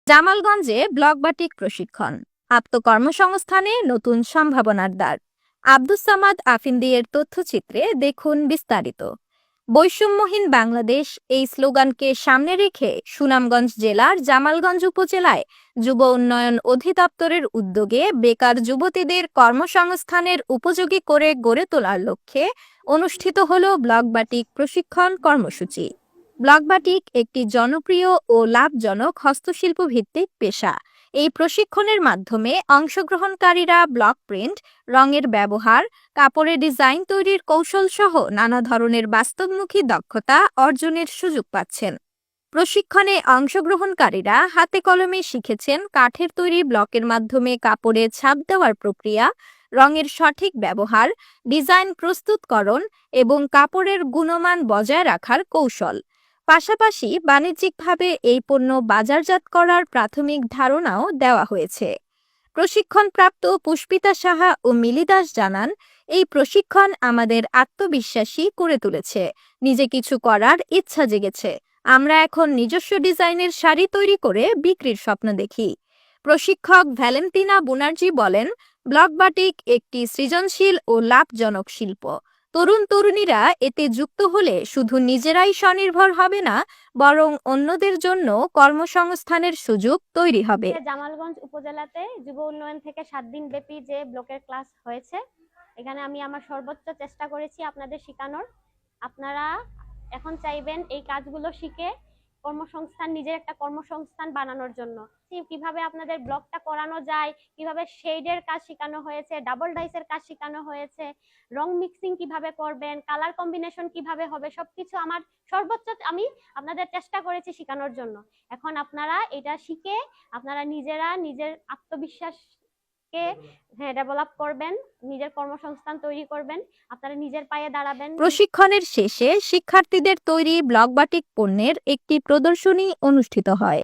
জামালগঞ্জে block batik প্রশিক্ষণ, আত্মকর্মসংস্থানে নতুন সম্ভাবনার দ্বার। আব্দুস সামাদ আফিন্দিয়ের তথ্যচিত্রে দেখুন বিস্তারিত। বৈষম্যহীন বাংলাদেশ এই স্লোগানকে সামনে রেখে সুনামগঞ্জ জেলার জামালগঞ্জ উপজেলায় যুব উন্নয়ন অধিদপ্তরের উদ্যোগে বেকার যুবতীদের কর্মসংস্থানের উপযোগী করে গড়ে তোলার লক্ষ্যে অনুষ্ঠিত হল ব্লক বাটিক প্রশিক্ষণ কর্মসূচি। ব্লক বাটিক একটি জনপ্রিয় ও লাভজনক হস্তশিল্প ভিত্তিক পেশা। এই প্রশিক্ষণের মাধ্যমে অংশগ্রহণকারীরা ব্লক প্রিন্ট, রঙের ব্যবহার, কাপড়ের ডিজাইন তৈরির কৌশল সহ নানা ধরনের বাস্তবমুখী দক্ষতা অর্জনের সুযোগ পাচ্ছেন। প্রশিক্ষণে অংশগ্রহণকারীরা হাতে কলমে শিখেছেন কাঠের তৈরি ব্লকের মাধ্যমে কাপড়ে ছাপ দেওয়ার প্রক্রিয়া, রঙের সঠিক ব্যবহার, ডিজাইন প্রস্তুতকরণ এবং কাপড়ের গুণমান বজায় রাখার কৌশল। পাশাপাশি বাণিজ্যিকভাবে এই পণ্য বাজারজাত করার প্রাথমিক ধারণাও দেওয়া হয়েছে। প্রশিক্ষণপ্রাপ্ত পুষ্পিতা সাহা ও মিলি দাস জানান, এই প্রশিক্ষণ আমাদের আত্মবিশ্বাসী করে তুলেছে, নিজে কিছু করার ইচ্ছা জেগেছে। আমরা এখন নিজস্ব ডিজাইনের শাড়ি তৈরি করে বিক্রির স্বপ্ন দেখি। প্রশিক্ষক ভ্যালেন্তিনা বুনার্জি বলেন, ব্লক বাটিক একটি সৃজনশীল ও লাভজনক শিল্প। তরুণ তরুণীরা এতে যুক্ত হলে শুধু নিজেরাই স্বনির্ভর হবে না, বরং অন্যদের জন্য কর্মসংস্থানের সুযোগ তৈরি হবে। জামালগঞ্জ উপজেলাতে যুব উন্নয়ন থেকে 7 দিন ব্যাপী যে ব্লকের ক্লাস হয়েছে, এখানে আমি আমার সর্বোচ্চ চেষ্টা করেছি আপনাদের শেখানোর। আপনারা এখন চাইবেন এই কাজগুলো শিখে নিজের একটা কর্মসংস্থান বানানোর জন্য। কিভাবে আপনাদের ব্লকটা করানো যায়, কিভাবে শেডের কাজ শেখানো হয়েছে, ডাবল ডাইসের কাজ শেখানো হয়েছে, রং মিক্সিং কিভাবে করবেন, কালার কম্বিনেশন কিভাবে হবে, সবকিছু আমার সর্বোচ্চ আমি আপনাদের চেষ্টা করেছি শেখানোর জন্য। এখন আপনারা এটা শিখে আপনারা নিজেরা নিজের আত্মবিশ্বাসকে ডেভেলপ করবেন, নিজের কর্মসংস্থান তৈরি করবেন, আপনারা নিজের পায়ে দাঁড়াবেন। প্রশিক্ষণের শেষে শিক্ষার্থীদের তৈরি ব্লক বাটিক পণ্যের একটি প্রদর্শনী অনুষ্ঠিত হয়।